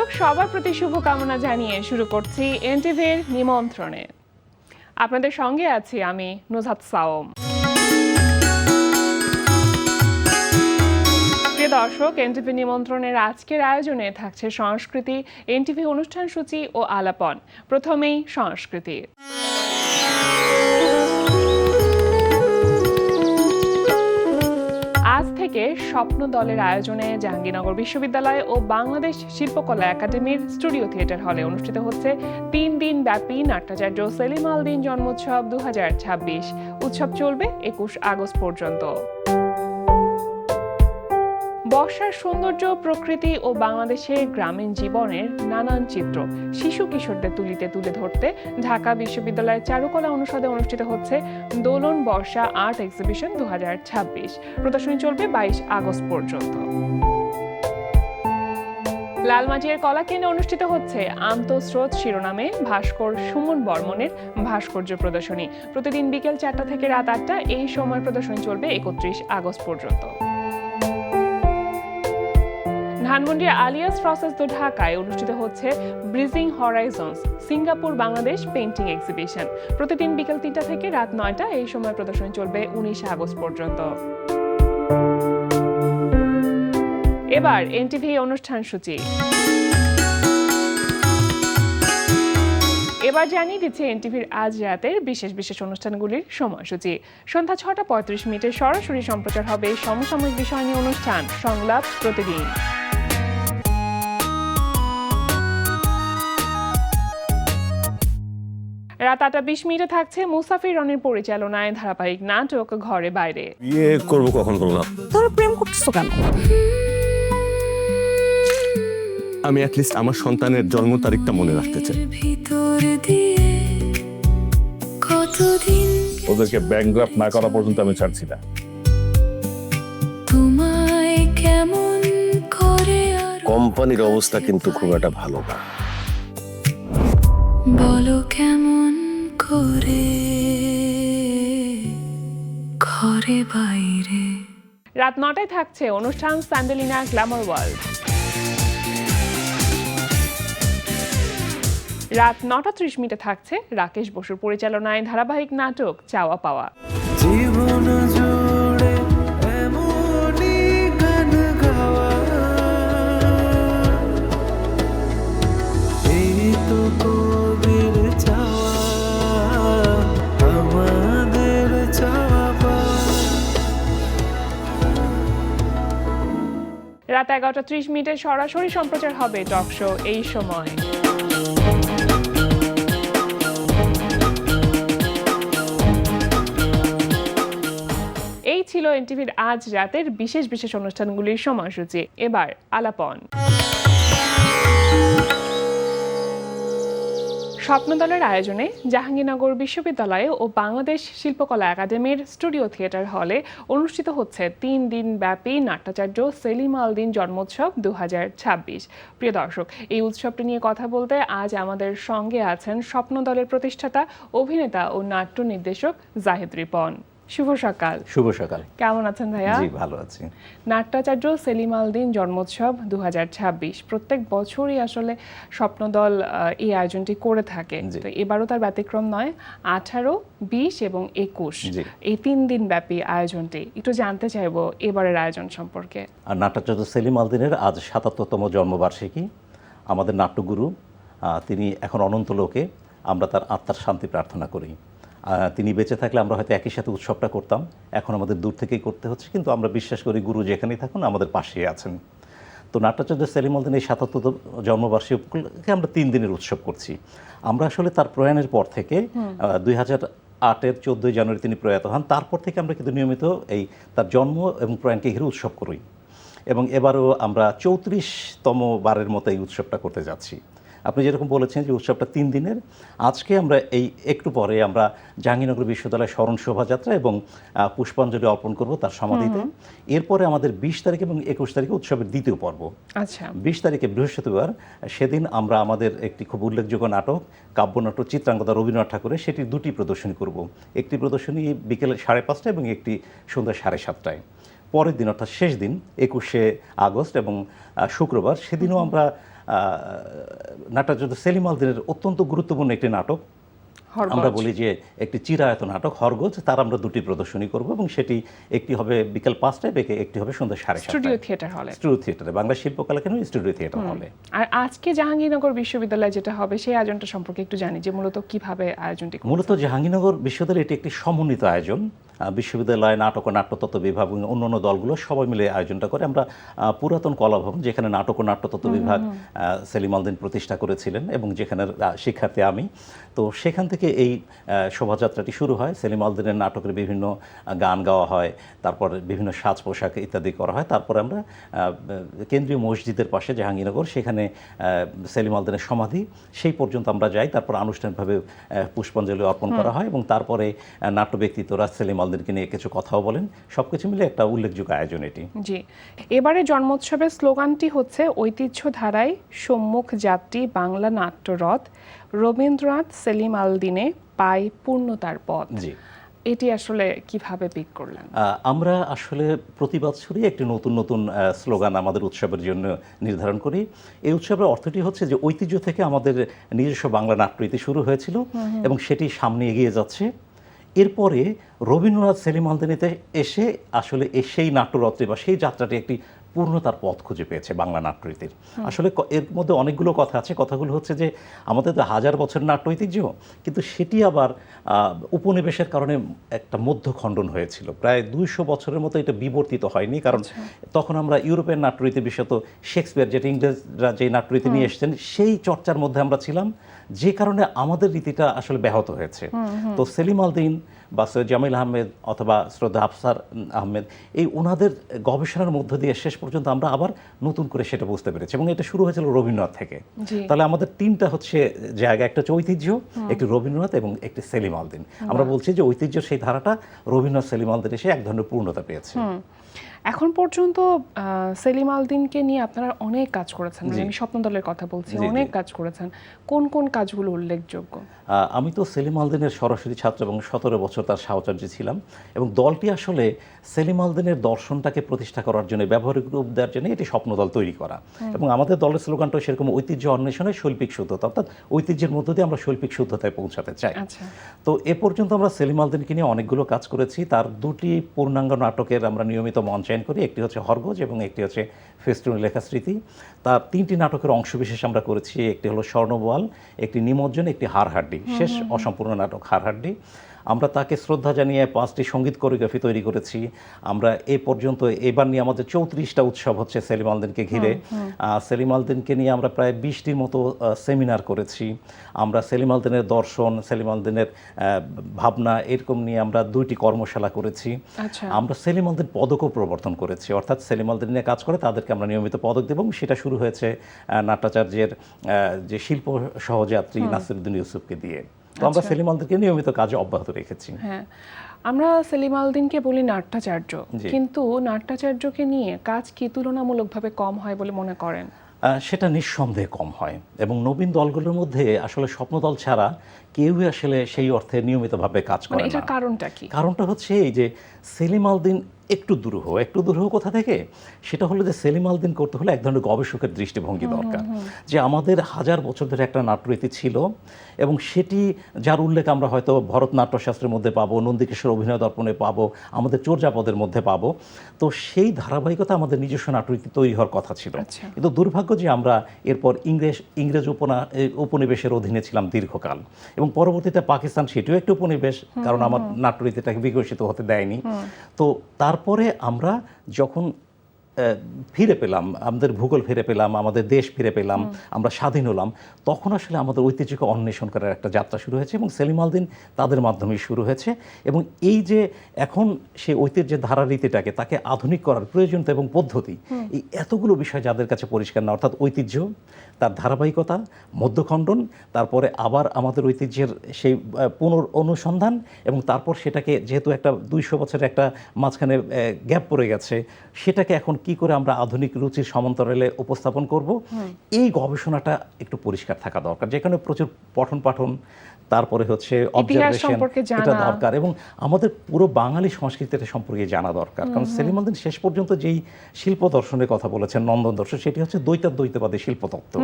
দর্শক, সবার প্রতি শুভকামনা জানিয়ে শুরু করছি এনটিভির নিমন্ত্রণে। আপনাদের সঙ্গে আছি আমি নুজহাত সাওম। প্রিয় দর্শক, এনটিভি নিমন্ত্রণের আজকের আয়োজনে থাকছে সংস্কৃতি, এনটিভি অনুষ্ঠান সূচি ও আলাপন। প্রথমেই সংস্কৃতি। আজ থেকে স্বপ্ন দলের আয়োজনে জাহাঙ্গীরনগর বিশ্ববিদ্যালয় ও বাংলাদেশ শিল্পকলা একাডেমির স্টুডিও থিয়েটার হলে অনুষ্ঠিত হচ্ছে 3 দিন ব্যাপী নাট্যাচার্য সেলিম আল দীন জন্মোৎসব 2026। উৎসব চলবে 21 আগস্ট পর্যন্ত। বর্ষার সৌন্দর্য, প্রকৃতি ও বাংলাদেশের গ্রামীণ জীবনের নানান চিত্র শিশু কিশোরদের তুলে ধরতে ঢাকা বিশ্ববিদ্যালয়ের চারুকলা অনুষদে অনুষ্ঠিত হচ্ছে দোলন বর্ষা আর্ট এক্সিবিশন 2026। প্রদর্শনী চলবে 22 আগস্ট পর্যন্ত। লালমাটিয়ার কলাকেন্দ্রে অনুষ্ঠিত হচ্ছে আন্তঃস্রোত শিরোনামে ভাস্কর সুমন বর্মনের ভাস্কর্য প্রদর্শনী। প্রতিদিন বিকেল 4টা থেকে রাত 8টা এই সময় প্রদর্শনী চলবে 31 আগস্ট পর্যন্ত। ধানমন্ডির আলিয়াস প্রসেস দো ঢাকায় অনুষ্ঠিত হচ্ছে bridging horizons Singapore Bangladesh painting exhibition. প্রতিদিন বিকেল 3টা থেকে রাত 9টা এই সময় প্রদর্শনী চলবে 19 আগস্ট পর্যন্ত। এবার এনটিভি অনুষ্ঠান সূচি। এবার জানিয়ে দিচ্ছে এনটিভির আজ রাতের বিশেষ অনুষ্ঠানগুলির সময়সূচি। সন্ধ্যা 6:35 সরাসরি সম্প্রচার হবে সমসাময়িক বিষয় নিয়ে অনুষ্ঠান সংলাপ প্রতিদিন। রাত 8:20 থাকছে মুসাফির রনির পরিচালনায় ধারাবাহিক নাটক ঘরে বাইরে। বিয়ে করবো কখন করলাম? তোর প্রেম করতেছো কেন? আমি অ্যাটলিস্ট আমার সন্তানের জন্ম তারিখটা মনে রাখতে চাই। ওদেরকে ব্যাংকগ্রাফট না করা পর্যন্ত আমি ছাড়ছি না। কোম্পানির অবস্থা কিন্তু খুব একটা ভালো না। বলো কেমন করে ঘরে বাইরে। রাত 9টায় থাকছে অনুষ্ঠান স্যান্ডেলিনা গ্ল্যামার ওয়ার্ল্ড। রাত 9:30 থাকছে রাকেশ বসুর পরিচালনায় ধারাবাহিক নাটক চাওয়া পাওয়া। জীবন জুড়ে এমনই গান গাওয়া, এই তো কবির চাওয়া, আমাদের চাওয়া পাওয়া। রাত 11:30 সরাসরি সম্প্রচার হবে টক শো এই সময়। এই ছিল এনটিভির আজ রাতের বিশেষ অনুষ্ঠানগুলির সময়সূচি। এবার আলাপন। স্বপ্নদলের আয়োজনে জাহাঙ্গীরনগর বিশ্ববিদ্যালয় ও বাংলাদেশ শিল্পকলা একাডেমির স্টুডিও থিয়েটার হলে অনুষ্ঠিত হচ্ছে 3 দিন ব্যাপী নাট্যাচার্য সেলিম আল দীন জন্মোৎসব 2026। প্রিয় দর্শক, এই উৎসবটি নিয়ে কথা বলতে আজ আমাদের সঙ্গে আছেন স্বপ্নদলের প্রতিষ্ঠাতা, অভিনেতা ও নাট্য নির্দেশক জাহিদ রিপন। শুভ সকাল। শুভ সকাল। কেমন আছেন ভাইয়া? জি, ভালো আছি। নাট্যাচার্য সেলিম আল দীন জন্মোৎসব 2026 প্রত্যেক বছরই আসলে স্বপ্নদল এই আয়োজনটি করে থাকে, তো এবারও তার ব্যতিক্রম নয়। 18, 20 এবং 21 এই 3 দিন ব্যাপী আয়োজনটি একটু জানতে চাইবো এবারের আয়োজন সম্পর্কে। আর নাট্যাচার্য সেলিম আল দীনের আজ 77তম জন্মবার্ষিকী। আমাদের নাট্যগুরু, তিনি এখন অনন্ত লোকে। আমরা তার আত্মার শান্তি প্রার্থনা করি। তিনি বেঁচে থাকলে আমরা হয়তো একই সাথে উৎসবটা করতাম, এখন আমাদের দূর থেকেই করতে হচ্ছে, কিন্তু আমরা বিশ্বাস করি গুরু যেখানেই থাকুন আমাদের পাশেই আছেন। তো নাট্যাচার্য সেলিম আল দীনের এই 77তম জন্মবার্ষিকী উপলক্ষে আমরা 3 দিনের উৎসব করছি। আমরা আসলে তার প্রয়াণের পর থেকে 2008-এর 14 জানুয়ারি তিনি প্রয়াত হন, তারপর থেকে আমরা কিন্তু নিয়মিত এই তার জন্ম এবং প্রয়াণকে ঘিরে উৎসব করি, এবং এবারও আমরা 34তম বারের মতো এই উৎসবটা করতে যাচ্ছি। আপনি যেরকম বলেছেন যে উৎসবটা 3 দিনের, আজকে আমরা এই একটু পরে আমরা জাহাঙ্গীরনগর বিশ্ববিদ্যালয়ের স্মরণ শোভাযাত্রা এবং পুষ্পাঞ্জলি অর্পণ করব তার সমাধিতে। এরপরে আমাদের 20 তারিখ এবং 21 তারিখে উৎসবের দ্বিতীয় পর্ব। আচ্ছা, 20 তারিখে বৃহস্পতিবার, সেদিন আমরা আমাদের একটি খুব উল্লেখযোগ্য নাটক কাব্যনাটক চিত্রাঙ্গদা রবীন্দ্রনাথ ঠাকুরের সেটির 2টি প্রদর্শনী করব। একটি প্রদর্শনী বিকেল 5:30 এবং একটি সন্ধ্যা 7:30। পরের দিন অর্থাৎ শেষ দিন 21শে আগস্ট এবং শুক্রবার, সেদিনও আমরা নাট্যাচার্য সেলিম আল দীনের অত্যন্ত গুরুত্বপূর্ণ একটি নাটক। হরগজ। আমরা বলি যে একটি চিরায়ত নাটক হরগজ, তার আমরা দুটি প্রদর্শনী করব এবং সেটি একটি হবে বিকেল 5টায়, একটি হবে সন্ধ্যা 7:30 স্টুডিও থিয়েটার হলে। স্টুডিও থিয়েটারে, বাংলা শিল্পকলা কেন স্টুডিও থিয়েটার হলে। আর আজকে জাহাঙ্গীরনগর বিশ্ববিদ্যালয়ে যেটা হবে সেই আয়োজনটা সম্পর্কে একটু জানি, যে মূলত কিভাবে আয়োজনটি করছে। মূলত জাহাঙ্গীরনগর বিশ্ববিদ্যালয় এটি একটি সমন্বিত আয়োজন। বিশ্ববিদ্যালয় নাটক ও নাট্যতত্ত্ব বিভাগ এবং অন্যান্য দলগুলো সবাই মিলে আয়োজনটা করে। আমরা পুরাতন কলা ভবন, যেখানে নাটক ও নাট্যতত্ত্ব বিভাগ সেলিম আল দীন প্রতিষ্ঠা করেছিলেন এবং যেখানের শিক্ষার্থী আমি, তো সেখান থেকে এই শোভাযাত্রাটি শুরু হয়। সেলিম আল দীনের নাটকের বিভিন্ন গান গাওয়া হয়, তারপর বিভিন্ন সাজ পোশাক ইত্যাদি করা হয়। তারপরে আমরা কেন্দ্রীয় মসজিদের পাশে জাহাঙ্গীরনগর, সেখানে সেলিম আল দীনের সমাধি, সেই পর্যন্ত আমরা যাই। তারপর আনুষ্ঠানিকভাবে পুষ্পাঞ্জলি অর্পণ করা হয় এবং তারপরে নাট্য ব্যক্তিত্বরা সেলিম আল দীনকে নিয়ে কিছু কথাও বলেন। সবকিছু মিলে একটা উল্লেখযোগ্য আয়োজন এটি। জি, এবারে জন্মোৎসবের স্লোগানটি হচ্ছে ঐতিহ্য ধারায় সম্মুখ যাত্রী বাংলা নাট্যরথ, রবীন্দ্রনাথ সেলিম আল দীনে পায় পূর্ণতার পথ। জি, এটি আসলে কিভাবে পিক করলেন? আমরা আসলে প্রতি বছরই একটি নতুন নতুন স্লোগান আমাদের উৎসবের জন্য নির্ধারণ করি। এই উৎসবের অর্থটি হচ্ছে যে ঐতিহ্য থেকে আমাদের নিজস্ব বাংলা নাট্যরীতি শুরু হয়েছিল এবং সেটি সামনে এগিয়ে যাচ্ছে। এরপরে রবীন্দ্রনাথ সেলিম আল দীনেতে এসে আসলে সেই নাট্যরত্রে বা সেই যাত্রাটি একটি পূর্ণতার পথ খুঁজে পেয়েছে বাংলা নাট্যরীতির। আসলে এর মধ্যে অনেকগুলো কথা আছে। কথাগুলো হচ্ছে যে আমাদের তো হাজার বছরের নাট্য ঐতিহ্য, কিন্তু সেটি আবার উপনিবেশের কারণে একটা মধ্যখণ্ডন হয়েছিল। প্রায় 200 বছরের মতো এটা বিবর্তিত হয়নি, কারণ তখন আমরা ইউরোপের নাট্যরীতি, বিশেষত শেক্সপিয়ার, যেটা ইংরেজরা যে নাট্যরীতি নিয়ে এসেছেন, সেই চর্চার মধ্যে আমরা ছিলাম, যে কারণে আমাদের রীতিটা আসলে ব্যাহত হয়েছে। তো সেলিম আল দীন বা সৈয়দ জামিল আহমেদ অথবা শ্রদ্ধা আফসার আহমেদ, এই ওনাদের গবেষণার মধ্য দিয়ে শেষ পর্যন্ত আমরা আবার নতুন করে সেটা বুঝতে পেরেছি এবং এটা শুরু হয়েছিল রবীন্দ্রনাথ থেকে। তাহলে আমাদের তিনটা হচ্ছে জায়গা, একটা হচ্ছে ঐতিহ্য, একটি রবীন্দ্রনাথ এবং একটি সেলিম আল দীন। আমরা বলছি যে ঐতিহ্যের সেই ধারাটা রবীন্দ্রনাথ সেলিম আল দীন এসে এক ধরনের পূর্ণতা পেয়েছে। এখন পর্যন্ত সেলিম আল দীনকে নিয়ে আপনারা অনেক কাজ করেছেন, মানে আমি স্বপ্নদলের কথা বলছি, অনেক কাজ করেছেন। কোন কোন কাজগুলো উল্লেখযোগ্য? আমি তো সেলিম আল দীনের সরাসরি ছাত্র এবং 17 বছর তার সাহচর্য ছিলাম এবং দলটি আসলে সেলিম আল দীনের দর্শনটাকে প্রতিষ্ঠা করার জন্য, ব্যবহারিক রূপ দেওয়ার জন্য এটি স্বপ্নদল তৈরি করা। এবং আমাদের দলের স্লোগানটাও সেরকম, ঐতিহ্য অন্বেষণে শৈল্পিক শুদ্ধতা, অর্থাৎ ঐতিহ্যের মধ্য দিয়ে আমরা শৈল্পিক শুদ্ধতায় পৌঁছাতে চাই। তো এ পর্যন্ত আমরা সেলিম আল দীনকে নিয়ে অনেকগুলো কাজ করেছি। তার দুটি পূর্ণাঙ্গ নাটকের আমরা নিয়মিত মঞ্চায়ন করি, একটি হচ্ছে হরগজ এবং একটি হচ্ছে ফেস্টুনে লেখা স্মৃতি। তার 3টি নাটকের অংশবিশেষ আমরা করেছি, একটি হলো স্বর্ণবোয়াল, একটি নিমজ্জন, একটি হাড়হাড্ডি, শেষ অসম্পূর্ণ নাটক হাড়হাড্ডি। আমরা তাকে শ্রদ্ধা জানিয়ে 5টি সঙ্গীত কোরিওগ্রাফি তৈরি করেছি। আমরা এ পর্যন্ত এবার নিয়ে আমাদের 34টা উৎসব হচ্ছে সেলিম আল দীনকে ঘিরে। সেলিম আল দীনকে নিয়ে আমরা প্রায় 20টির মতো সেমিনার করেছি। আমরা সেলিম আল দীনের দর্শন, সেলিম আল দীনের ভাবনা, এরকম নিয়ে আমরা 2টি কর্মশালা করেছি। আমরা সেলিম আল দীন পদকও প্রবর্তন করেছি, অর্থাৎ সেলিম আল দীন নিয়ে কাজ করে তাদেরকে আমরা নিয়মিত পদক দেব। সেটা শুরু হয়েছে নাট্যাচার্যের যে শিল্প সহযাত্রী নাসিরুদ্দিন ইউসুফকে দিয়ে। তো আমরা সেলিম আল দীনকে নিয়মিত কাজে অব্যাহত রেখেছি। হ্যাঁ, আমরা সেলিম আল দীনকে বলি নাট্যাচার্য, কিন্তু নাট্যাচার্যকে নিয়ে কাজ কি তুলনামূলকভাবে কম হয় বলে মনে করেন? সেটা নিঃসন্দেহে কম হয় এবং নবীন দলগুলোর মধ্যে আসলে স্বপ্নদল ছাড়া কেউই আসলে সেই অর্থে নিয়মিতভাবে কাজ করে না। এটার কারণটা কি? কারণটা হচ্ছে এই যে সেলিম আল দীন একটু দুরূহ কোথা থেকে, সেটা হলো যে সেলিম আল দীন করতে হলে এক ধরনের গবেষকের দৃষ্টিভঙ্গি দরকার, যে আমাদের হাজার বছর ধরে একটা নাট্যরীতি ছিল এবং সেটি যার উল্লেখ আমরা হয়তো ভরতনাট্যশাস্ত্রের মধ্যে পাবো, নন্দিকেশ্বর অভিনয় দর্পণে পাবো, আমাদের চর্যাপদের মধ্যে পাবো। তো সেই ধারাবাহিকতা আমাদের নিজস্ব নাট্যরীতি তৈরি হওয়ার কথা ছিল। কিন্তু দুর্ভাগ্য যে আমরা এরপর ইংরেজ উপনিবেশের অধীনে ছিলাম দীর্ঘকাল এবং পরবর্তীতে পাকিস্তান সেটিও একটি উপনিবেশ, কারণ আমার নাট্যরীতিটাকে বিকশিত হতে দেয়নি। তো তারপরে আমরা যখন ফিরে পেলাম, আমাদের ভূগোল ফিরে পেলাম, আমাদের দেশ ফিরে পেলাম, আমরা স্বাধীন হলাম, তখন আসলে আমাদের ঐতিহ্যকে অন্বেষণ করার একটা যাত্রা শুরু হয়েছে এবং সেলিম আল দীন তাদের মাধ্যমেই শুরু হয়েছে। এবং এই যে এখন সেই ঐতিহ্যের ধারারীতিটাকে তাকে আধুনিক করার প্রয়োজনীয়তা এবং পদ্ধতি, এই এতগুলো বিষয় যাদের কাছে পরিষ্কার না, অর্থাৎ ঐতিহ্য, তার ধারাবাহিকতা, মধ্যখণ্ডন, তারপরে আবার আমাদের ঐতিহ্যের সেই পুনরনুসন্ধান এবং তারপর সেটাকে, যেহেতু একটা 200 বছরের একটা মাঝখানে গ্যাপ পড়ে গেছে, সেটাকে এখন কি করে আমরা আধুনিক রুচির সমান্তরালে উপস্থাপন করব, এই গবেষণাটা একটু পরিষ্কার থাকা দরকার, যেখানে প্রচুর পঠন পাঠন, তারপরে হচ্ছে অবজারভেশন, সম্পর্কে এটা জানা। দরকার, এবং আমাদের পুরো বাঙালি সংস্কৃতিটা সম্পর্কে জানা দরকার। কারণ সেলিম আল দীন শেষ পর্যন্ত যেই শিল্প দর্শনের কথা বলেছেন, নন্দন দর্শন, সেটি হচ্ছে দ্বৈতাদ্বৈতবাদী শিল্পতত্ত্ব।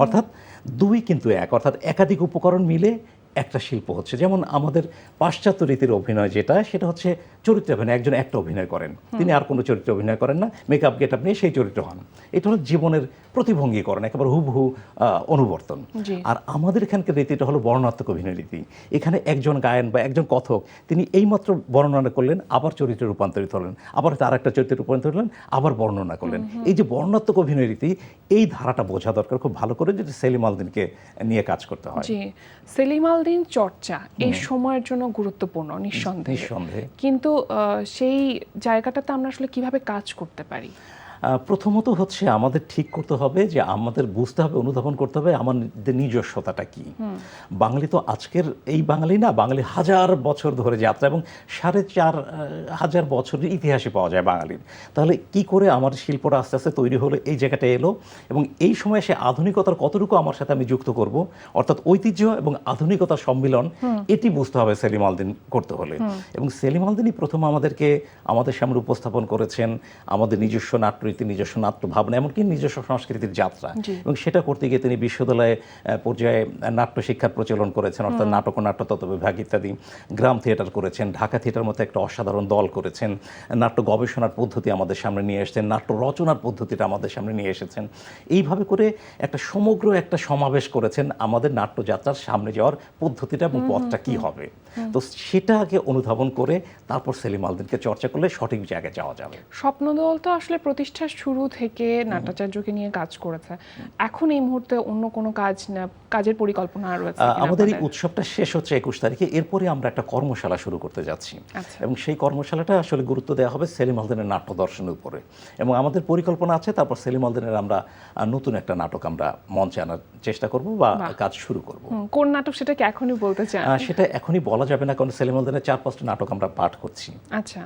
অর্থাৎ দুই কিন্তু এক, অর্থাৎ একাধিক উপকরণ মিলে একটা শিল্প হচ্ছে। যেমন আমাদের পাশ্চাত্য রীতির অভিনয় যেটা, সেটা হচ্ছে চরিত্রে অভিনয়, একজন একটা অভিনয় করেন, তিনি আর কোনো চরিত্রে অভিনয় করেন না, মেকআপ গেটআপ নিয়ে সেই চরিত্র হন। এটা হলো জীবনের প্রতিভঙ্গিকরণ, একেবারে হুবহু অনুবর্তন। জি। আর আমাদের এখানকার রীতিটা হলো বর্ণনাত্মক অভিনয় রীতি। এখানে একজন গায়ন বা একজন কথক তিনি এইমাত্র বর্ণনা করলেন, আবার চরিত্রে রূপান্তরিত হলেন, আবার হয়তো আরেকটা চরিত্রে রূপান্তরিত হলেন, আবার বর্ণনা করলেন। এই যে বর্ণনাত্মক অভিনয় রীতি, এই ধারাটা বোঝা দরকার খুব ভালো করে, যেটা সেলিম আল দীনকে নিয়ে কাজ করতে হয়। জি, সেলিম আল দীন চর্চা এই সময়ের জন্য গুরুত্বপূর্ণ নিঃসন্দেহে। কিন্তু সেই জায়গাটাতে আমরা আসলে কিভাবে কাজ করতে পারি? প্রথমত হচ্ছে আমাদের ঠিক করতে হবে যে আমাদের বুঝতে হবে, অনুধাবন করতে হবে আমাদের নিজস্বতাটা কি। বাঙালি তো আজকের এই বাঙালি না, বাঙালি হাজার বছর ধরে যাত্রা, এবং 4,500 বছরের ইতিহাসে পাওয়া যায় বাঙালির। তাহলে কি করে আমার শিল্পটা আস্তে আস্তে তৈরি হলো, এই জায়গাটা এলো, এবং এই সময় সে আধুনিকতার কতটুকু আমার সাথে আমি যুক্ত করব, অর্থাৎ ঐতিহ্য এবং আধুনিকতার সম্মিলন, এটি বুঝতে হবে সেলিম আল দীন করতে হলে। এবং সেলিম আল দীনই প্রথম আমাদেরকে আমাদের সামনে উপস্থাপন করেছেন আমাদের নিজস্ব নাট্যরীতি, নিজস্ব নাট্য ভাবনা, এমনকি নিজস্ব সংস্কৃতির যাত্রা। এবং সেটা করতে গিয়ে তিনি বিশ্ববিদ্যালয়ে পর্যায়ে নাট্য শিক্ষার প্রচলন করেছেন, অর্থাৎ নাটক ও নাট্যতত্ত্ব বিভাগ ইত্যাদি, গ্রাম থিয়েটার করেছেন, ঢাকা থিয়েটার মতো একটা অসাধারণ দল করেছেন, নাট্য গবেষণার পদ্ধতি আমাদের সামনে নিয়ে এসেছেন, নাট্য রচনার পদ্ধতিটা আমাদের সামনে নিয়ে এসেছেন। এইভাবে করে একটা সমগ্র একটা সমাবেশ করেছেন আমাদের নাট্যযাত্রার সামনে যাওয়ার পদ্ধতিটা এবং পথটা কি হবে। তো সেটাকে অনুধাবন করে তারপর সেলিম আল দীনকে চর্চা করলে সঠিক জায়গায় যাওয়া যাবে। স্বপ্নদল তো আসলে প্রতিষ্ঠার শুরু থেকে নাট্যাচার্যকে নিয়ে কাজ করেছে। এখন এই মুহূর্তে অন্য কোনো কাজের পরিকল্পনা রয়েছে কিনা আমাদের এই আপনাদের? উৎসবটা শেষ হচ্ছে 21 তারিখে, এরপরে আমরা একটা কর্মশালা শুরু করতে যাচ্ছি। আচ্ছা। এবং সেই কর্মশালাটা আসলে গুরুত্ব দেওয়া হবে সেলিম আল দীনের নাট্য দর্শনের উপরে, এবং আমাদের পরিকল্পনা আছে তারপর সেলিম আল দীনের আমরা নতুন একটা নাটক আমরা মঞ্চে আনার চেষ্টা করব বা কাজ শুরু করব। কোন নাটক সেটা কি এখনই বলতে চান? সেটা এখনই বলা যাবে না, কারণ সেলিম আল দীনের 4-5টা নাটক আমরা পাঠ করছি। আচ্ছা,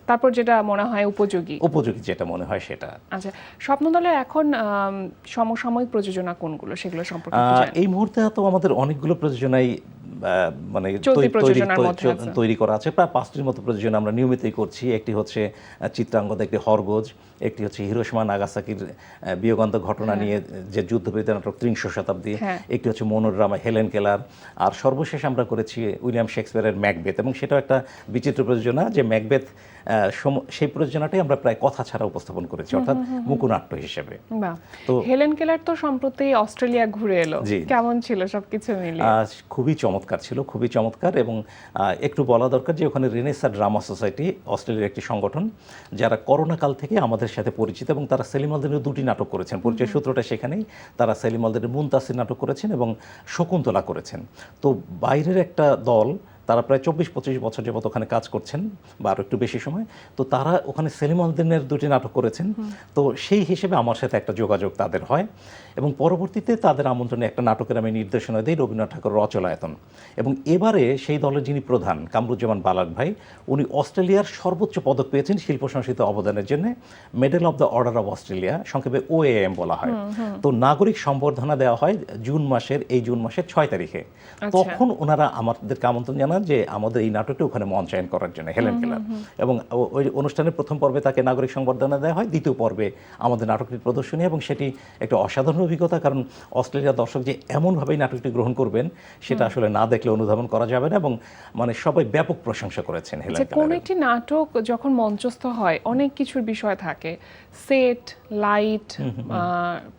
তারপর যেটা মনে হয় উপযোগী। উপযোগী যেটা মনে হয় সেটা। আচ্ছা, স্বপ্নদলের এখন সমসাময়িক প্রযোজনা কোনগুলো, সেগুলো সম্পর্কে কি জানেন? এই মুহূর্তে তো আমাদের অনেকগুলো প্রযোজনাই মানে চলতি প্রযোজনার মধ্যে আছে। তৈরি করা আছে, প্রায় 5টির মতো প্রযোজনা আমরা নিয়মিতই করছি। একটি হচ্ছে চিত্রাঙ্গদা, একটি হরগোজ, একটি হচ্ছে হিরোশিমা নাগাসাকির বিয়োগান্ত ঘটনা নিয়ে যে যুদ্ধবিরতি নাটক 30 শতাব্দী, একটি হচ্ছে মনোড্রামা হেলেন কেলার, আর সর্বশেষ আমরা করেছি উইলিয়াম শেক্সপিয়ারের ম্যাকবেথ, এবং সেটাও একটা বিচিত্র প্রযোজনা, যে ম্যাকবেথ সেই প্রযোজনাটাই আমরা প্রায় কথা ছাড়া উপস্থাপন করেছি, অর্থাৎ মুকুনাট্য হিসেবে। বাহ। তো হেলেন কেলার তো সম্প্রতি অস্ট্রেলিয়া ঘুরে এলো, জি। কেমন ছিল সবকিছু মিলিয়ে? খুবই চমৎকার ছিল, খুবই চমৎকার। এবং একটু বলা দরকার যে ওখানে রেনেসাঁ ড্রামা সোসাইটি, অস্ট্রেলিয়ার একটি সংগঠন, যারা করোনা কাল থেকে আমাদের সাথে পরিচিত, এবং তারা সেলিম আল দীনের 2টি নাটক করেছেন, পরিচয় সূত্রটা সেখানেই। তারা সেলিম আল দীনের মুনতাসির নাটক করেছেন এবং শকুন্তলা করেছেন। তো বাইরের একটা দল, তারা প্রায় 24-25 বছর যাবত ওখানে কাজ করছেন, বা আরও একটু বেশি সময়। তো তারা ওখানে সেলিম আল দীনের 2টি নাটক করেছেন। তো সেই হিসেবে আমার সাথে একটা যোগাযোগ তাদের হয়, এবং পরবর্তীতে তাদের আমন্ত্রণে একটা নাটকের আমি নির্দেশনা দিই, রবীন্দ্রনাথ ঠাকুর রচনায়তন। এবং এবারে সেই দলের যিনি প্রধান, কামরুজ্জামান বালাক ভাই, উনি অস্ট্রেলিয়ার সর্বোচ্চ পদক পেয়েছেন শিল্প সংস্কৃতি অবদানের জন্য, medal of the order of Australia, সংক্ষেপে OAM বলা হয়। তো নাগরিক সম্বর্ধনা দেওয়া হয় জুন মাসের 6 তারিখে। তখন ওনারা আমাদেরকে আমন্ত্রণ জানান যে আমাদের এই নাটকটি ওখানে মঞ্চায়ন করার জন্য, হেলেন কেলার। এবং ওই অনুষ্ঠানের প্রথম পর্বে তাকে নাগরিক সংবর্ধনা দেওয়া হয়, দ্বিতীয় পর্বে আমাদের নাটকটির প্রদর্শনী, এবং সেটি একটা অসাধারণ অভিজ্ঞতা। কারণ অস্ট্রেলিয়ার দর্শক যে এমনভাবেই নাটকটি গ্রহণ করবেন, সেটা আসলে না দেখলে অনুধাবন করা যাবে না, এবং মানে সবাই ব্যাপক প্রশংসা করেছেন হেলেন কোন কেলারের। একটি নাটক যখন মঞ্চস্থ হয় অনেক কিছুর বিষয় থাকে, সেট, লাইট,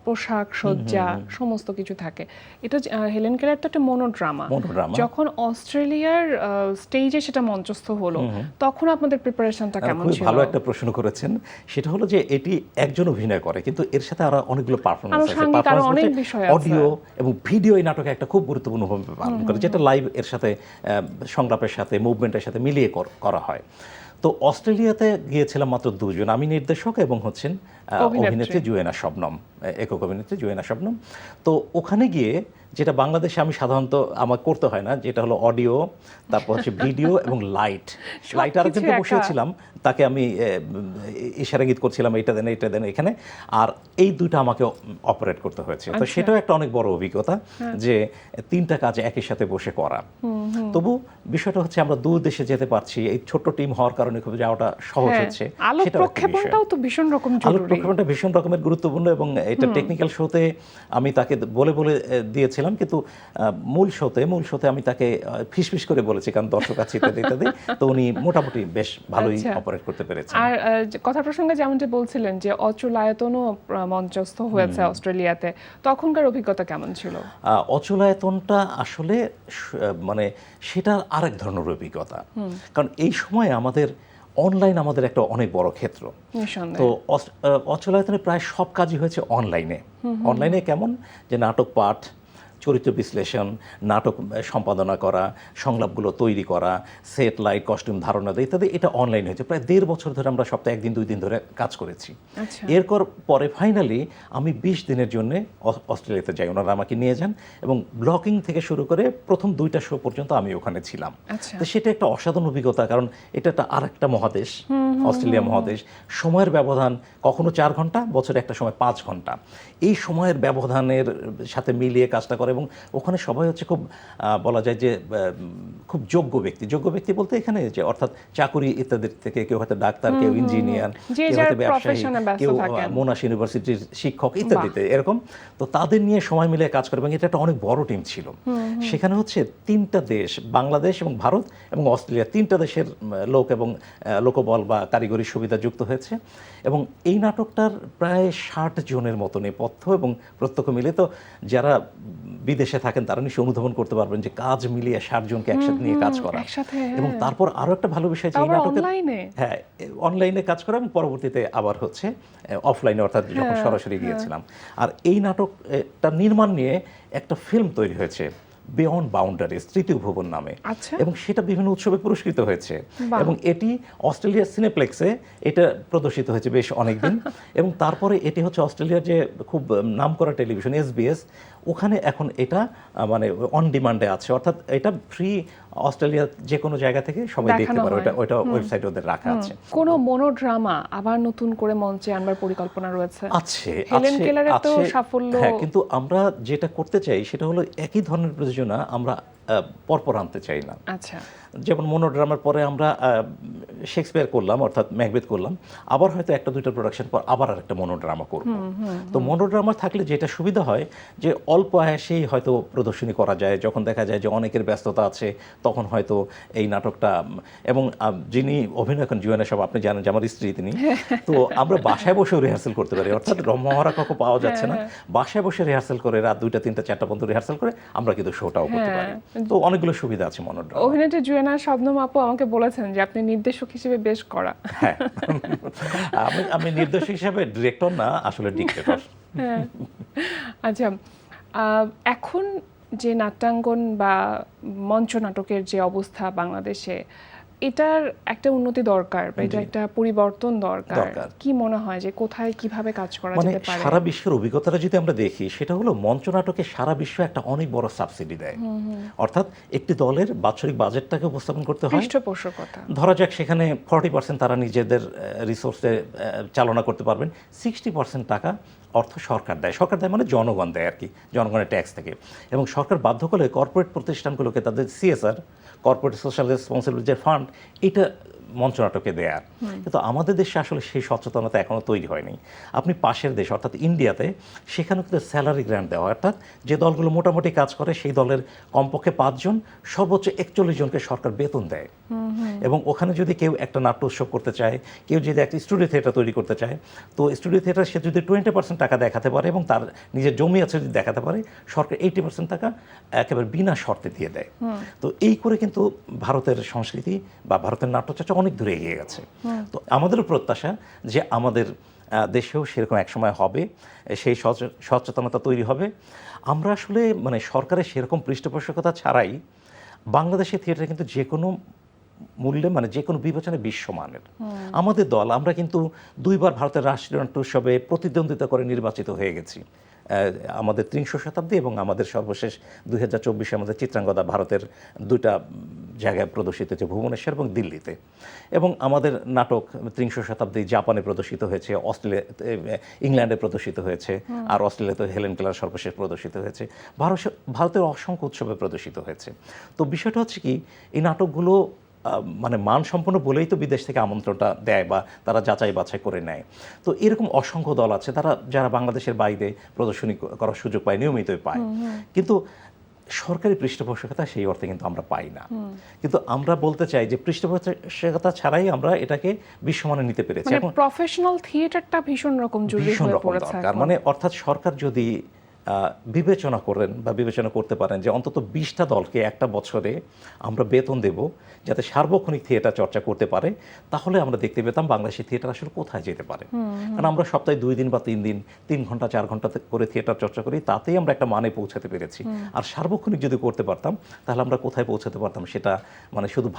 পোশাক, সজ্জা, সমস্ত কিছু থাকে। এটা হেলেন কেলার তো একটা মনোড্রামা। যখন অস্ট্রেলিয়ার স্টেজে সেটা মঞ্চস্থ হলো, তখন আপনাদের প্রিপারেশনটা কেমন খুবই ছিল? ভালো একটা প্রশ্ন করেছেন। সেটা হলো যে এটি একজন অভিনয় করে, কিন্তু এর সাথে আরো অনেকগুলো পারফরম্যান্স আছে, আনুষঙ্গিক আরো অনেক বিষয় আছে। অডিও এবং ভিডিও এই নাটকে একটা খুব গুরুত্বপূর্ণ ভূমিকা পালন করে, যেটা লাইভ এর সাথে সংলাপের সাথে মুভমেন্টের সাথে মিলিয়ে করা হয়। তো অস্ট্রেলিয়াতে গিয়েছিলাম মাত্র 2 জন, আমি নির্দেশক এবং হচ্ছেন অভিনেত্রী জুয়েনা শবনম, একক অভিনেত্রী জুয়েনা শবনম। তো ওখানে গিয়ে যেটা বাংলাদেশে আমি সাধারণত আমার করতে হয় না, যেটা হলো অডিও, তারপর হচ্ছে ভিডিও এবং লাইট। আরেকজনকে একা। বসিয়েছিলাম, তাকে আমি ইশারাঙ্গিত করছিলাম এইটা দেন এখানে, আর এই দুইটা আমাকে অপারেট করতে হয়েছে। তো সেটাও একটা অনেক বড় অভিজ্ঞতা যে তিনটা কাজ একই সাথে বসে করা। তবু বিষয়টা হচ্ছে আমরা দূর দেশে যেতে পারছি, এই ছোট্ট টিম হওয়ার কারণে খুব যাওয়াটা সহজ হচ্ছে। আলোক সেটাও একটা বিষয়। প্রক্ষেপণটাও তো ভীষণ রকম আলোক জরুরি। প্রক্ষেপণটা ভীষণ রকমের গুরুত্বপূর্ণ, এবং এটা টেকনিক্যাল শোতে আমি তাকে বলে দিয়েছিলাম, কিন্তু মূল শোতে আমি তাকে ফিসফিস করে বলেছি, কারণ দর্শক আছে ইত্যাদি ইত্যাদি। তো উনি মোটামুটি বেশ ভালোই আচ্ছা। অপারেট করতে পেরেছেন। আর কথা প্রসঙ্গে যেমনটি বলছিলেন যে অচলায়তনও মঞ্চস্থ হয়েছে অস্ট্রেলিয়াতে, তখনকার অভিজ্ঞতা কেমন ছিল? অচলায়তনটা আসলে মানে সেটা আরেক ধরনের অভিজ্ঞতা, কারণ এই সময় আমাদের অনলাইন আমাদের একটা অনেক বড় ক্ষেত্র। নিঃসন্দেহে। তো অচলায়তনে প্রায় সব কাজই হয়েছে অনলাইনে। অনলাইনে কেমন, যে নাটক পাঠ, চরিত্র বিশ্লেষণ, নাটক সম্পাদনা করা, সংলাপগুলো তৈরি করা, সেট লাইট, কস্টিউম ধারণা দেয় ইত্যাদি, এটা অনলাইন হয়েছে। প্রায় 1.5 বছর ধরে আমরা সপ্তাহে 1 দিন 2 দিন ধরে কাজ করেছি। আচ্ছা। এরপর পরে ফাইনালি আমি 20 দিনের জন্য অস্ট্রেলিয়াতে যাই, ওনারা আমাকে নিয়ে যান, এবং ব্লকিং থেকে শুরু করে প্রথম 2টা শো পর্যন্ত আমি ওখানে ছিলাম। আচ্ছা। তো সেটা একটা অসাধারণ অভিজ্ঞতা, কারণ এটা একটা আরেকটা মহাদেশ, অস্ট্রেলিয়া মহাদেশ। সময়ের ব্যবধান কখনো 4 ঘন্টা, বছরে একটা সময় 5 ঘন্টা। এই সময়ের ব্যবধানের সাথে মিলিয়ে কাজটা করে, এবং ওখানে সবাই হচ্ছে খুব বলা যায় যে খুব যোগ্য ব্যক্তি বলতে এখানে যে অর্থাৎ চাকুরি ইত্যাদি থেকে, কেউ হয়তো ডাক্তার, কেউ ইঞ্জিনিয়ার, যে কেউ যার হয়তো ব্যবসায়ী, profession-এ ব্যস্ত কেউ থাকেন। মোনাশ ইউনিভার্সিটির শিক্ষক ইত্যাদিতে এরকম। তো তাদের নিয়ে সময় মিলিয়ে কাজ করে, এবং এটা একটা অনেক বড় টিম ছিল। সেখানে হচ্ছে 3টা দেশ, বাংলাদেশ এবং ভারত এবং অস্ট্রেলিয়া, 3টা দেশের লোক এবং লোকবল বা কারিগরি সুবিধা যুক্ত হয়েছে। এবং এই নাটকটার প্রায় 60 জনের মতো নেপথ্য এবং প্রত্যক্ষ মিলে, তো যারা বিদেশে থাকেন তারা নিশ্চয়ই অনুধাবন করতে পারবেন যে কাজ মিলিয়ে 60 জনকে একসাথে নিয়ে কাজ করা। একসাথে, এবং তারপর আরো একটা ভালো বিষয় যে এই তারপর নাটকের অনলাইনে। হ্যাঁ, অনলাইনে কাজ করা, এবং পরবর্তীতে আবার হচ্ছে অফলাইনে, অর্থাৎ যখন সরাসরি গিয়েছিলাম। আর এই নাটকটা নির্মাণ নিয়ে একটা ফিল্ম তৈরি হয়েছে, বিয়ন্ড বাউন্ডারিজ, তৃতীয় ভুবন নামে। আচ্ছা। এবং সেটা বিভিন্ন উৎসবে পুরস্কৃত হয়েছে, বাহ। এবং এটি অস্ট্রেলিয়ার সিনেপ্লেক্সে এটা প্রদর্শিত হয়েছে বেশ অনেকদিন। এবং তারপরে এটি হচ্ছে অস্ট্রেলিয়ার যে খুব নামকরা টেলিভিশন SBS, ওখানে এখন এটা মানে অন ডিমান্ডে আছে, অর্থাৎ এটা ফ্রি, অস্ট্রেলিয়ার যে কোনো জায়গা থেকে সবাই দেখতে দেখানো পারে। হয়। ওইটা ওয়েবসাইটে ওদের রাখা আছে। কোনো মনোড্রামা আবার নতুন করে মঞ্চে আনবার পরিকল্পনা রয়েছে? আছে হেলেন আছে, কেলারের তো আছে। সাফল্য। হ্যাঁ, কিন্তু আমরা যেটা করতে চাই সেটা হলো একই ধরনের প্রযোজনা আমরা পরপর আনতে চাই না। আচ্ছা। যেমন মনোড্রামার পরে আমরা শেক্সপিয়ার করলাম, অর্থাৎ ম্যাকবেথ করলাম, আবার হয়তো 1-2টা প্রোডাকশন পর আবার আরেকটা মনোড্রামা করব। তো মনোড্রামা থাকলে যেটা সুবিধা হয় যে অল্প আয়াসেই হয়তো প্রদর্শনী করা যায়, যখন দেখা যায় যে অনেকের ব্যস্ততা আছে তখন হয়তো এই নাটকটা, এবং যিনি অভিনয় করেন জুয়েনা সব আপনি জানেন যে আমার স্ত্রী তিনি, তো আমরা বাসায় বসেও রিহার্সাল করতে পারি, অর্থাৎ মহারা কখন পাওয়া যাচ্ছে না, বাসায় বসে রিহার্সাল করে রাত 2টা 3টা 4টা পর্যন্ত রিহার্সাল করে আমরা কিন্তু শোটাও করতে পারি। তো অনেকগুলো সুবিধা আছে মনোড্রামা। অভিনেত্রী জুয়েনা শবনম আপু আমাকে বলেছেন যে আপনি নির্দেশক হিসেবে বেশ করা। হ্যাঁ, আমি নির্দেশক হিসাবে ডিরেক্টর না, আসলে ডিক্টেটর। হ্যাঁ। আচ্ছা, এখন যে নাট্যাঙ্গন বা মঞ্চ নাটকের যে অবস্থা বাংলাদেশে, এটার একটা উন্নতি দরকার, বা এটা একটা পরিবর্তন দরকার। কি মনে হয় যে কোথায় কিভাবে কাজ করা মানে যেতে পারে? সারা বিশ্বের অভিজ্ঞতাটা যদি আমরা দেখি, সেটা হলো মঞ্চ নাটকে সারা বিশ্ব একটা অনেক বড় সাবসিডি দেয়। অর্থাৎ একটি দলের বাৎসরিক বাজেটটাকে উপস্থাপন করতে হয়। পৃষ্ঠপোষকতা। ধরা যাক সেখানে 40% তারা নিজেদের রিসোর্সে চালনা করতে পারবেন, 60% টাকা অর্থ সরকার দেয়। সরকার দেয় মানে জনগণ দেয় আর কি, জনগণের ট্যাক্স থেকে। এবং সরকার বাধ্য করলে কর্পোরেট প্রতিষ্ঠানগুলোকে তাদের CSR, কর্পোরেট সোশ্যাল রেসপন্সিবিলিটি যে ফান্ড, এটা মঞ্চ নাটকে দেয়ার। কিন্তু আমাদের দেশে আসলে সেই সচেতনতা এখনও তৈরি হয়নি। আপনি পাশের দেশ অর্থাৎ ইন্ডিয়াতে, সেখানে কিন্তু স্যালারি গ্র্যান্ট দেওয়া, অর্থাৎ যে দলগুলো মোটামুটি কাজ করে সেই দলের কমপক্ষে 5 জন, সর্বোচ্চ 41 জনকে সরকার বেতন দেয়। এবং ওখানে যদি কেউ একটা নাট্য উৎসব করতে চায়, কেউ যদি একটা স্টুডিও থিয়েটার তৈরি করতে চায়, তো স্টুডিও থিয়েটার সে যদি 20% টাকা দেখাতে পারে এবং তার নিজের জমি আছে যদি দেখাতে পারে, সরকার 80% টাকা একেবারে বিনা শর্তে দিয়ে দেয়। তো এই করে কিন্তু ভারতের সংস্কৃতি বা ভারতের নাট্যচর্চা অনেক দূরে এগিয়ে গেছে। তো আমাদেরও প্রত্যাশা যে আমাদের দেশেও সেরকম একসময় হবে, সেই সচেতনতা তৈরি হবে। আমরা আসলে মানে সরকারের সেরকম পৃষ্ঠপোষকতা ছাড়াই বাংলাদেশের থিয়েটার কিন্তু যে কোনো মূল্যে, মানে যে কোনো বিবেচনায় বিশ্বমানের। আমাদের দল, আমরা কিন্তু 2বার ভারতের রাষ্ট্রীয় নাট্য উৎসবে প্রতিদ্বন্দ্বিতা করে নির্বাচিত হয়ে গেছি। আমাদের ৩০ শতাব্দী এবং আমাদের সর্বশেষ 2024 আমাদের চিত্রাঙ্গদা ভারতের দুইটা জায়গায় প্রদর্শিত হয়েছে, ভুবনেশ্বর এবং দিল্লিতে। এবং আমাদের নাটক ৩০ শতাব্দী জাপানে প্রদর্শিত হয়েছে, ইংল্যান্ডে প্রদর্শিত হয়েছে, আর অস্ট্রেলিয়াতে হেলেন কেলার সর্বশেষ প্রদর্শিত হয়েছে, ভারতের অসংখ্য উৎসবে প্রদর্শিত হয়েছে। তো বিষয়টা হচ্ছে কি, এই নাটকগুলো মানে মানসম্পন্ন বলেই তো বিদেশ থেকে আমন্ত্রণটা দেয় বা তারা যাচাই বাছাই করে নেয়। তো এরকম অসংখ্য দল আছে যারা বাংলাদেশের বাইরে প্রদর্শনী করার সুযোগ পায়, নিয়মিতই পায়, কিন্তু সরকারি পৃষ্ঠপোষকতা সেই অর্থে কিন্তু আমরা পাই না। কিন্তু আমরা বলতে চাই যে পৃষ্ঠপোষকতা ছাড়াই আমরা এটাকে বিশ্বমানে নিতে পেরেছি। মানে এখন প্রফেশনাল থিয়েটারটা ভীষণ রকম জরুরি ভীষণ হয়ে রকম পড়েছে দরকার। এখন। মানে অর্থাৎ সরকার যদি বিবেচনা করেন বা বিবেচনা করতে পারেন যে অন্তত 20টা দলকে একটা বছরে আমরা বেতন দেব যাতে সার্বক্ষণিক থিয়েটার চর্চা করতে পারে, তাহলে আমরা দেখতে পেতাম বাংলাদেশের থিয়েটার আসলে কোথায় যেতে পারে। কারণ আমরা সপ্তাহে 2 দিন বা 3 দিন 3 ঘন্টা 4 ঘন্টা করে থিয়েটার চর্চা করি, তাতেই আমরা একটা মানে পৌঁছাতে পেরেছি। আর সার্বক্ষণিক যদি করতে পারতাম তাহলে আমরা কোথায় পৌঁছাতে পারতাম সেটা মানে শুধু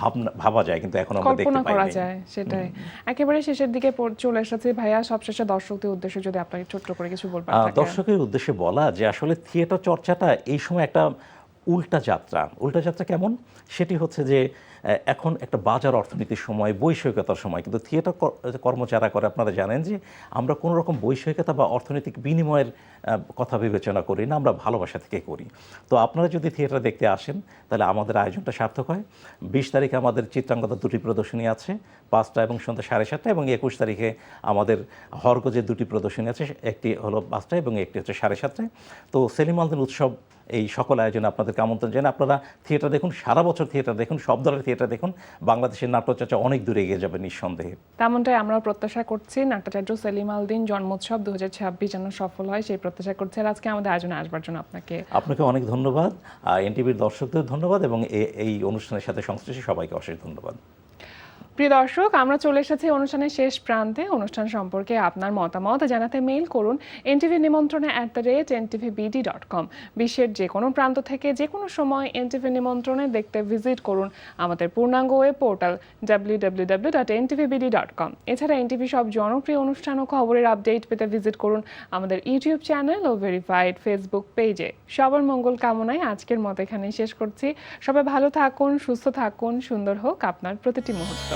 ভাবা যায়, কিন্তু এখন আমরা দেখতে কল্পনা পাই করা না। যায়, সেটাই। একেবারে শেষের দিকে চলে এসেছে ভাইয়া, সবশেষে দর্শকদের উদ্দেশ্যে যদি আপনাকে ছোট্ট করে কিছু বলবেন। দর্শকের উদ্দেশ্যে বলা যে আসলে থিয়েটার চর্চাটা এই সময় একটা উল্টা যাত্রা কেমন, সেটি হচ্ছে যে এখন একটা বাজার অর্থনীতির সময়, বৈষয়িকতার সময়, কিন্তু থিয়েটার কর্ম যারা করে আপনারা জানেন যে আমরা কোনো রকম বৈষয়িকতা বা অর্থনৈতিক বিনিময়ের কথা বিবেচনা করি না, আমরা ভালোবাসা থেকে করি। তো আপনারা যদি থিয়েটার দেখতে আসেন তাহলে আমাদের আয়োজনটা সার্থক হয়। 20 তারিখে আমাদের চিত্রাঙ্গদা 2টি প্রদর্শনী আছে, 5টা এবং সন্ধ্যা 7:30, এবং 21 তারিখে আমাদের হরগজের 2টি প্রদর্শনী আছে, একটি হলো 5টা এবং একটি হচ্ছে 7:30। তো সেলিম আলদিন উৎসব এই সকল আয়োজনে আপনাদেরকে আমন্ত্রণ জানাই। আপনারা থিয়েটার দেখুন, সারা বছর থিয়েটার দেখুন, সব ধরনের থিয়েটার দেখুন, বাংলাদেশের নাট্যচর্চা অনেক দূরে এগিয়ে যাবে নিঃসন্দেহে। তেমনটাই আমরা প্রত্যাশা করছি। নাট্যাচার্য সেলিম আলদিন জন্মোৎসব 2026 যেন সফল হয় সেই প্রত্যাশা করছি। আর আজকে আমাদের আয়োজনে আসবার জন্য আপনাকে অনেক ধন্যবাদ। এনটিভির দর্শকদের ধন্যবাদ এবং এই অনুষ্ঠানের সাথে সংশ্লিষ্ট সবাইকে অশেষ ধন্যবাদ। প্রিয় দর্শক, আমরা চলে এসেছি অনুষ্ঠানের শেষ প্রান্তে। অনুষ্ঠান সম্পর্কে আপনার মতামত জানাতে মেইল করুন ntvnimontrone@ntvbd.com। বিশ্বের যে কোনো প্রান্ত থেকে যে কোনো সময় এনটিভি নিমন্ত্রণে দেখতে ভিজিট করুন আমাদের পূর্ণাঙ্গ ওয়েব পোর্টাল www.ntvbd.com। এছাড়া এনটিভি সব জনপ্রিয় অনুষ্ঠান ও খবরের আপডেট পেতে ভিজিট করুন আমাদের ইউটিউব চ্যানেল ও ভেরিফাইড ফেসবুক পেজে। সবার মঙ্গল কামনায় আজকের মতো এখানেই শেষ করছি। সবাই ভালো থাকুন, সুস্থ থাকুন, সুন্দর হোক আপনার প্রতিটি মুহূর্ত।